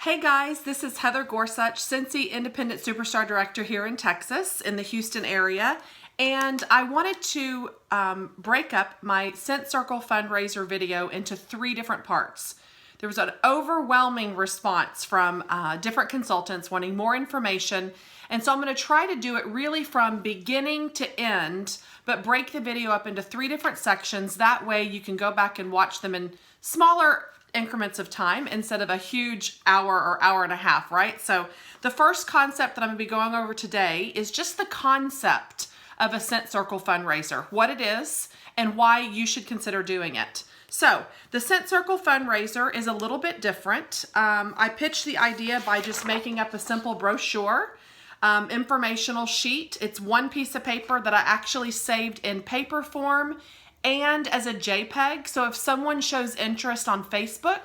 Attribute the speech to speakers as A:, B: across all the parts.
A: Hey guys, this is Heather Gorsuch, Scentsy Independent Superstar Director here in Texas, in the Houston area. And I wanted to break up my Scent Circle fundraiser video into 3 different parts. There was an overwhelming response from different consultants wanting more information. And so I'm going to try to do it really from beginning to end, but break the video up into 3 different sections. That way you can go back and watch them in smaller increments of time instead of a huge hour or hour and a half, right? So the first concept that I'm going to be going over today is just the concept of a Scent Circle fundraiser, what it is and why you should consider doing it. So the Scent Circle fundraiser is a little bit different. I pitched the idea by just making up a simple brochure, informational sheet. It's 1 piece of paper that I actually saved in paper form and as a JPEG. So if someone shows interest on Facebook,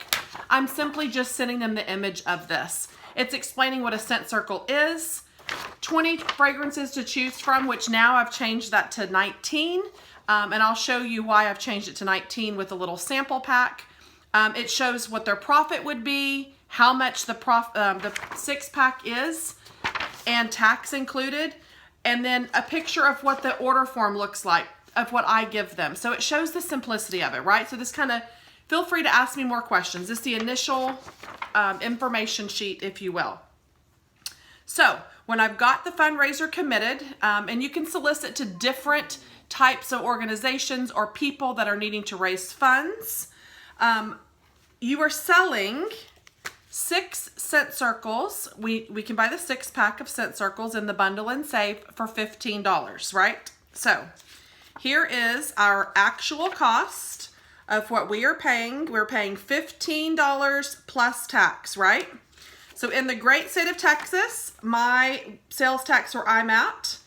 A: I'm simply just sending them the image of this. It's explaining what a Scent Circle is, 20 fragrances to choose from, which now I've changed that to 19. And I'll show you why I've changed it to 19 with a little sample pack. It shows what their profit would be, how much the 6-pack is, and tax included, and then a picture of what the order form looks like of what I give them. So it shows the simplicity of it, right? So this kind of, feel free to ask me more questions. This is the initial information sheet, if you will. So when I've got the fundraiser committed, and you can solicit to different types of organizations or people that are needing to raise funds, you are selling 6 Scent Circles. We can buy the 6-pack of Scent Circles in the bundle and save for $15, right? So here is our actual cost of what we are paying. We're paying $15 plus tax, right? So in the great state of Texas, my sales tax where I'm at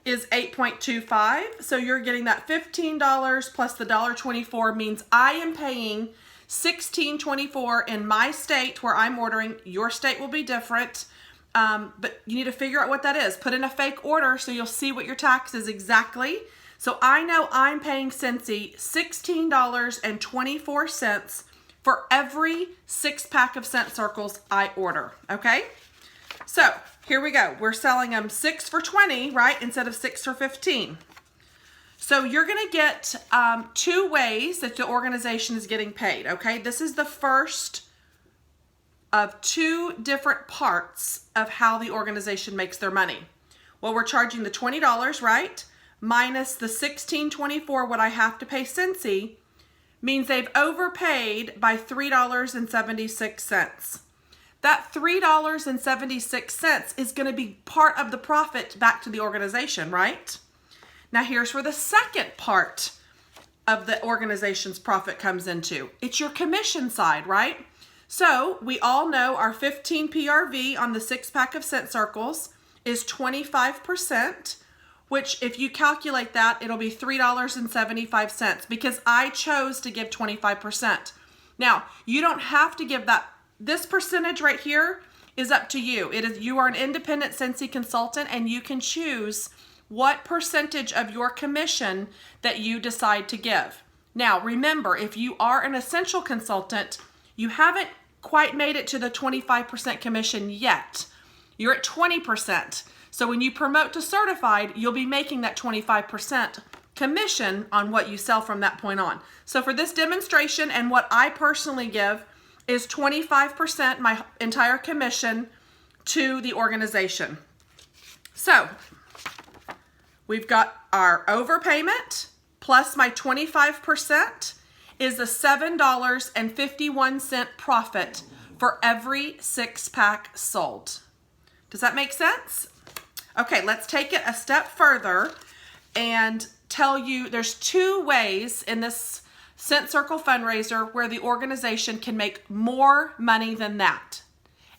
A: is 8.25. So you're getting that $15 plus the $1.24 means I am paying $16.24 in my state where I'm ordering. Your state will be different, but you need to figure out what that is. Put in a fake order so you'll see what your tax is exactly. So I know I'm paying Scentsy $16.24 for every 6-pack of Scent Circles I order, okay? So here we go. We're selling them 6 for $20, right, instead of 6 for $15. So you're gonna get 2 ways that the organization is getting paid, okay? This is the first of 2 different parts of how the organization makes their money. Well, we're charging the $20, right? Minus the $16.24 what I have to pay Scentsy means they've overpaid by $3.76. That $3.76 is going to be part of the profit back to the organization, right? Now here's where the second part of the organization's profit comes into. It's your commission side, right? So we all know our 15 PRV on the 6-pack of Scent Circles is 25%. Which if you calculate that, it'll be $3.75 because I chose to give 25%. Now, you don't have to give that. This percentage right here is up to you. You are an independent Scentsy consultant and you can choose what percentage of your commission that you decide to give. Now, remember, if you are an essential consultant, you haven't quite made it to the 25% commission yet. You're at 20%. So when you promote to certified, you'll be making that 25% commission on what you sell from that point on. So for this demonstration and what I personally give is 25% my entire commission to the organization. So we've got our overpayment plus my 25% is a $7.51 profit for every 6-pack sold. Does that make sense? Okay, let's take it a step further and tell you there's 2 ways in this Scent Circle fundraiser where the organization can make more money than that.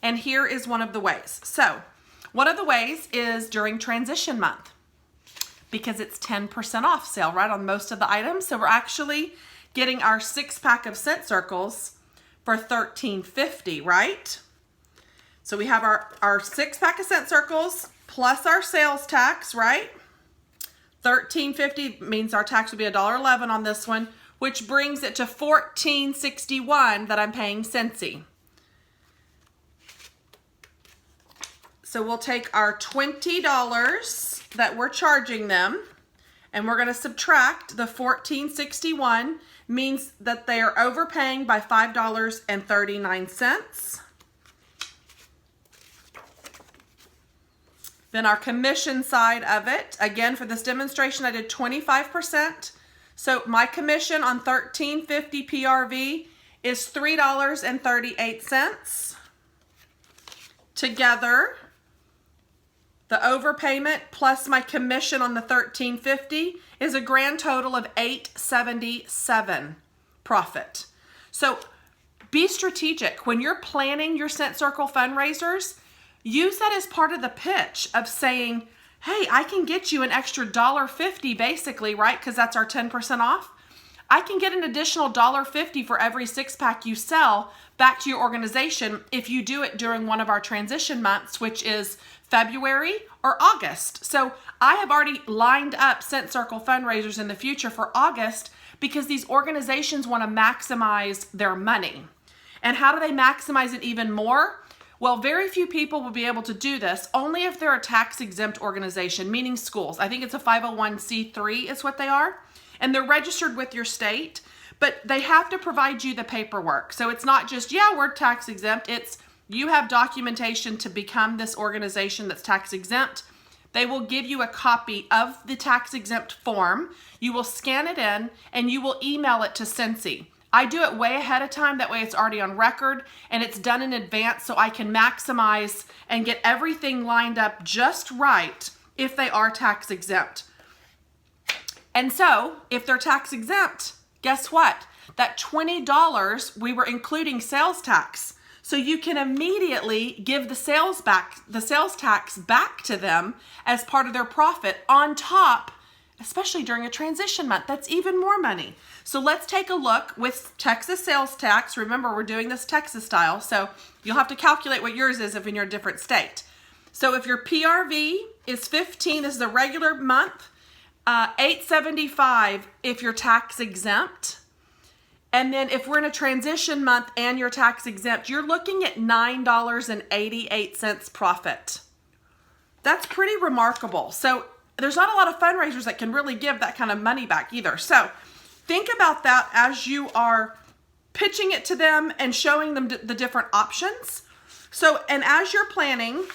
A: And here is one of the ways. So one of the ways is during transition month because it's 10% off sale, right, on most of the items. So we're actually getting our 6-pack of Scent Circles for $13.50, right? So we have our 6-pack of Scent Circles plus our sales tax, right? $13.50 means our tax would be $1.11 on this one, which brings it to $14.61 that I'm paying Scentsy. So we'll take our $20 that we're charging them, and we're going to subtract the $14.61, means that they are overpaying by $5.39. Then our commission side of it, again for this demonstration I did 25%. So my commission on $13.50 PRV is $3.38. Together, the overpayment plus my commission on the $13.50 is a grand total of $8.77 profit. So be strategic. When you're planning your Cent Circle fundraisers, use that as part of the pitch of saying, hey, I can get you an extra $1.50 basically, right? Because that's our 10% off. I can get an additional $1.50 for every 6-pack you sell back to your organization if you do it during one of our transition months, which is February or August. So I have already lined up Cent Circle fundraisers in the future for August because these organizations want to maximize their money. And how do they maximize it even more? Well, very few people will be able to do this, only if they're a tax-exempt organization, meaning schools. I think it's a 501c3 is what they are, and they're registered with your state, but they have to provide you the paperwork. So it's not just, yeah, we're tax-exempt. It's you have documentation to become this organization that's tax-exempt. They will give you a copy of the tax-exempt form. You will scan it in, and you will email it to Cincy. I do it way ahead of time. That way it's already on record and it's done in advance so I can maximize and get everything lined up just right if they are tax exempt. And so if they're tax exempt, guess what? That $20, we were including sales tax. So you can immediately give the sales tax back to them as part of their profit on top, especially during a transition month. That's even more money. So let's take a look with Texas sales tax. Remember, we're doing this Texas style, so you'll have to calculate what yours is if you're in a different state. So if your PRV is 15, this is a regular month, $8.75 if you're tax exempt. And then if we're in a transition month and you're tax exempt, you're looking at $9.88 profit. That's pretty remarkable. So there's not a lot of fundraisers that can really give that kind of money back either. So think about that as you are pitching it to them and showing them the different options. So, and as you're planning,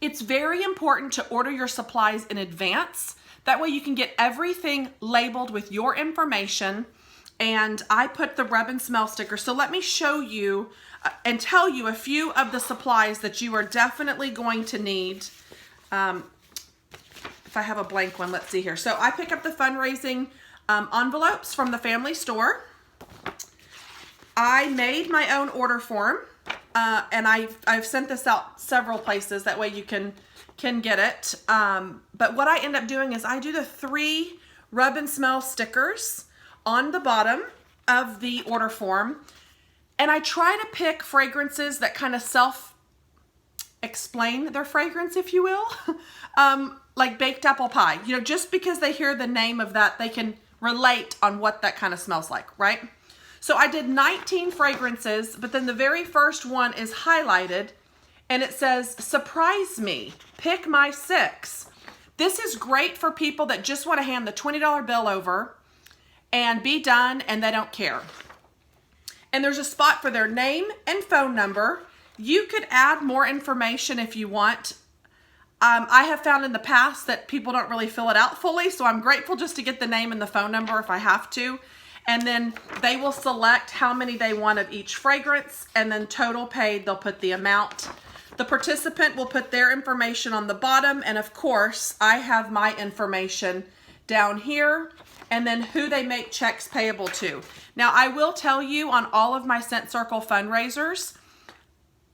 A: it's very important to order your supplies in advance. That way you can get everything labeled with your information. And I put the rub and smell sticker. So let me show you and tell you a few of the supplies that you are definitely going to need. If I have a blank one, let's see here. So I pick up the fundraising envelopes from the family store. I made my own order form, and I've sent this out several places. That way you can get it. But what I end up doing is I do the 3 rub and smell stickers on the bottom of the order form, and I try to pick fragrances that kind of self-explain their fragrance, if you will. Like baked apple pie, you know, just because they hear the name of that, they can relate on what that kind of smells like, right? So I did 19 fragrances, but then the very first one is highlighted and it says, surprise me, pick my 6. This is great for people that just want to hand the $20 bill over and be done and they don't care. And there's a spot for their name and phone number. You could add more information if you want. I have found in the past that people don't really fill it out fully, so I'm grateful just to get the name and the phone number if I have to. And then they will select how many they want of each fragrance, and then total paid, they'll put the amount. The participant will put their information on the bottom, and of course, I have my information down here, and then who they make checks payable to. Now, I will tell you on all of my Cent Circle fundraisers,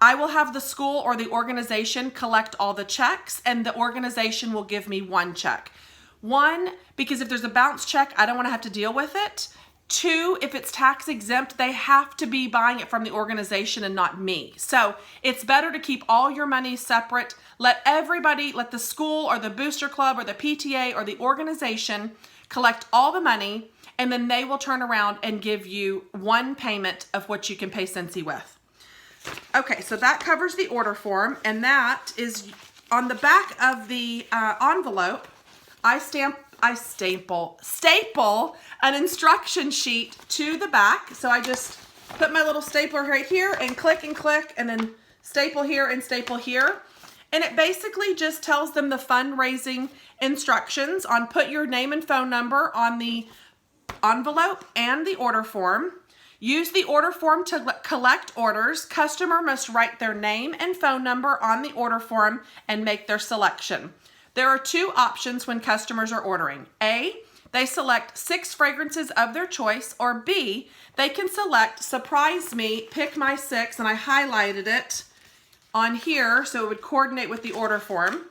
A: I will have the school or the organization collect all the checks, and the organization will give me 1 check. 1, because if there's a bounce check, I don't want to have to deal with it. 2, if it's tax exempt, they have to be buying it from the organization and not me. So it's better to keep all your money separate. Let everybody, let the school or the booster club or the PTA or the organization collect all the money, and then they will turn around and give you 1 payment of what you can pay Cincy with. Okay, so that covers the order form, and that is on the back of the envelope. I staple an instruction sheet to the back. So I just put my little stapler right here and click, and then staple here and staple here. And it basically just tells them the fundraising instructions on put your name and phone number on the envelope and the order form. Use the order form to collect orders. Customer must write their name and phone number on the order form and make their selection. There are two options when customers are ordering. A, they select 6 fragrances of their choice, or B, they can select surprise me, pick my 6, and I highlighted it on here so it would coordinate with the order form.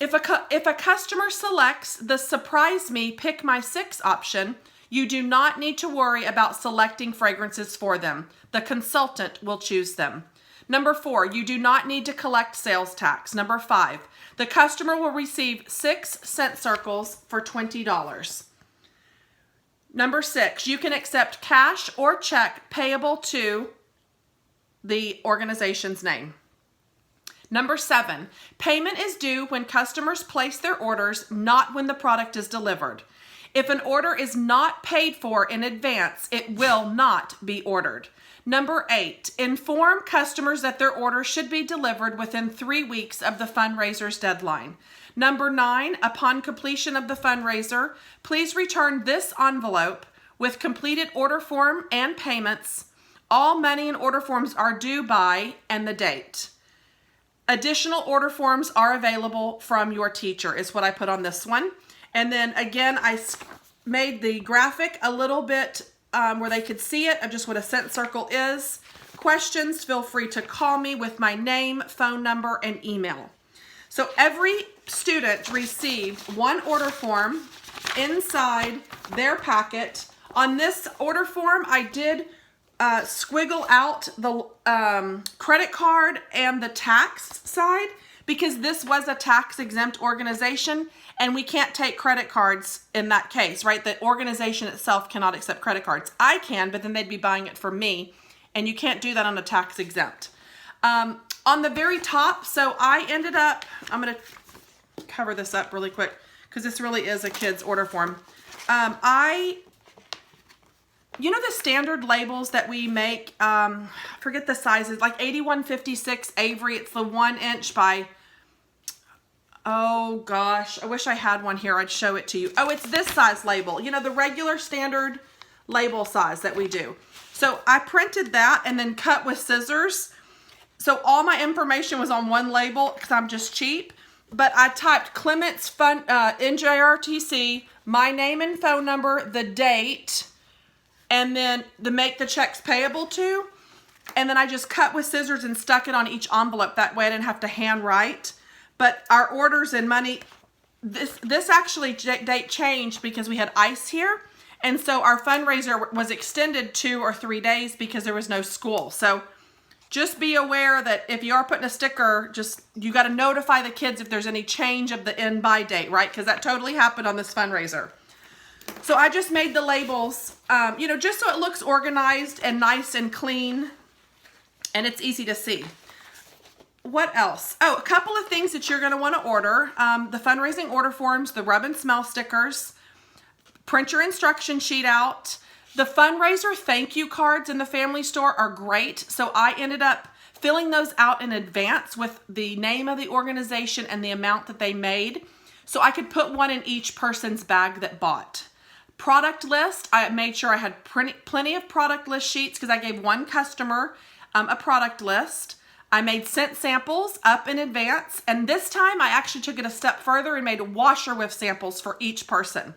A: If a customer selects the surprise me, pick my 6 option, you do not need to worry about selecting fragrances for them. The consultant will choose them. Number 4, you do not need to collect sales tax. Number 5, the customer will receive 6 scent circles for $20. Number 6, you can accept cash or check payable to the organization's name. Number 7, payment is due when customers place their orders, not when the product is delivered. If an order is not paid for in advance, it will not be ordered. Number 8, inform customers that their order should be delivered within 3 weeks of the fundraiser's deadline. Number 9, upon completion of the fundraiser, please return this envelope with completed order form and payments. All money and order forms are due by and the date. Additional order forms are available from your teacher is what I put on this one. And then again, I made the graphic a little bit where they could see it of just what a scent circle is. Questions, feel free to call me with my name, phone number, and email. So every student received one order form inside their packet. On this order form, I did squiggle out the credit card and the tax side because this was a tax exempt organization and we can't take credit cards in that case, right? The organization itself cannot accept credit cards. I can, but then they'd be buying it for me and you can't do that on a tax exempt. On the very top, so I ended up, I'm gonna cover this up really quick because this really is a kid's order form. You know the standard labels that we make, forget the sizes, like 8156 Avery, it's the 1 inch by, oh gosh, I wish I had one here, I'd show it to you. Oh, it's this size label, you know, the regular standard label size that we do. So I printed that and then cut with scissors. So all my information was on one label because I'm just cheap, but I typed Clement's NJRTC, my name and phone number, the date, and then to make the checks payable to, and then I just cut with scissors and stuck it on each envelope. That way I didn't have to handwrite. But our orders and money, this actually date changed because we had ice here, and so our fundraiser was extended 2 or 3 days because there was no school. So just be aware that if you are putting a sticker, you got to notify the kids if there's any change of the end by date, right? Because that totally happened on this fundraiser. So I just made the labels, you know, just so it looks organized and nice and clean and it's easy to see. What else? Oh, a couple of things that you're going to want to order. The fundraising order forms, the rub and smell stickers, print your instruction sheet out. The fundraiser thank you cards in the family store are great. So I ended up filling those out in advance with the name of the organization and the amount that they made. So I could put one in each person's bag that bought. Product list, I made sure I had plenty of product list sheets because I gave one customer a product list. I made scent samples up in advance, and this time I actually took it a step further and made washer whiff samples for each person.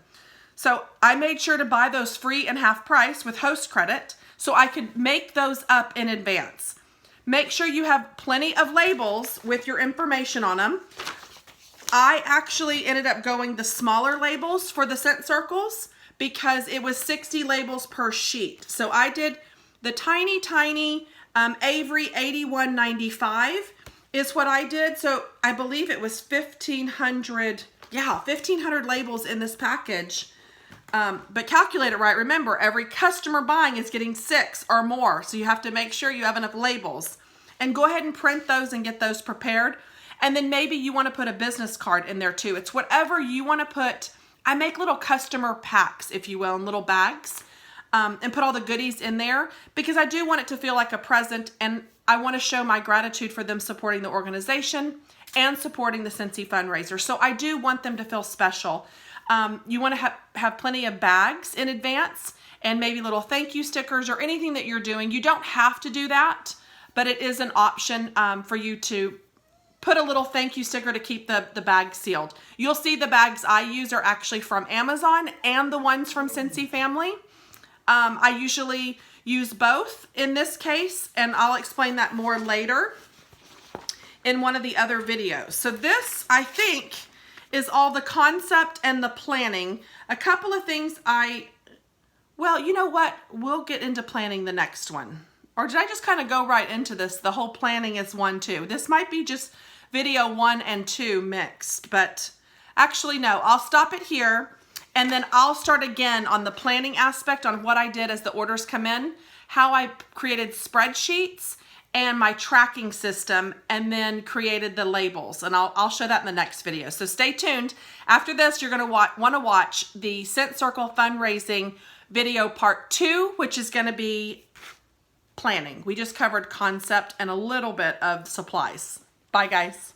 A: So I made sure to buy those free and half price with host credit so I could make those up in advance. Make sure you have plenty of labels with your information on them. I actually ended up going the smaller labels for the scent circles because it was 60 labels per sheet. So I did the tiny Avery 8195 is what I did. So I believe it was 1,500 labels in this package. But calculate it right. Remember, every customer buying is getting 6 or more. So you have to make sure you have enough labels. and go ahead and print those and get those prepared. And then maybe you want to put a business card in there too. It's whatever you want to put. I make little customer packs, if you will, in little bags, and put all the goodies in there because I do want it to feel like a present, and I want to show my gratitude for them supporting the organization and supporting the Cincy fundraiser. So I do want them to feel special. You want to have plenty of bags in advance and maybe little thank you stickers or anything that you're doing. You don't have to do that, but it is an option for you to put a little thank you sticker to keep the bag sealed. You'll see the bags I use are actually from Amazon and the ones from Cincy Family. I usually use both in this case, and I'll explain that more later in one of the other videos. So this, I think, is all the concept and the planning. A couple of things well, you know what? We'll get into planning the next one. Or did I just kind of go right into this? The whole planning is 1, 2. This might be just video 1 and 2 mixed, but actually no, I'll stop it here and then I'll start again on the planning aspect on what I did as the orders come in, how I created spreadsheets and my tracking system, and then created the labels. And I'll show that in the next video. So stay tuned. After this, you're gonna want to watch the Cent Circle fundraising video part 2, which is gonna be planning. We just covered concept and a little bit of supplies. Bye guys.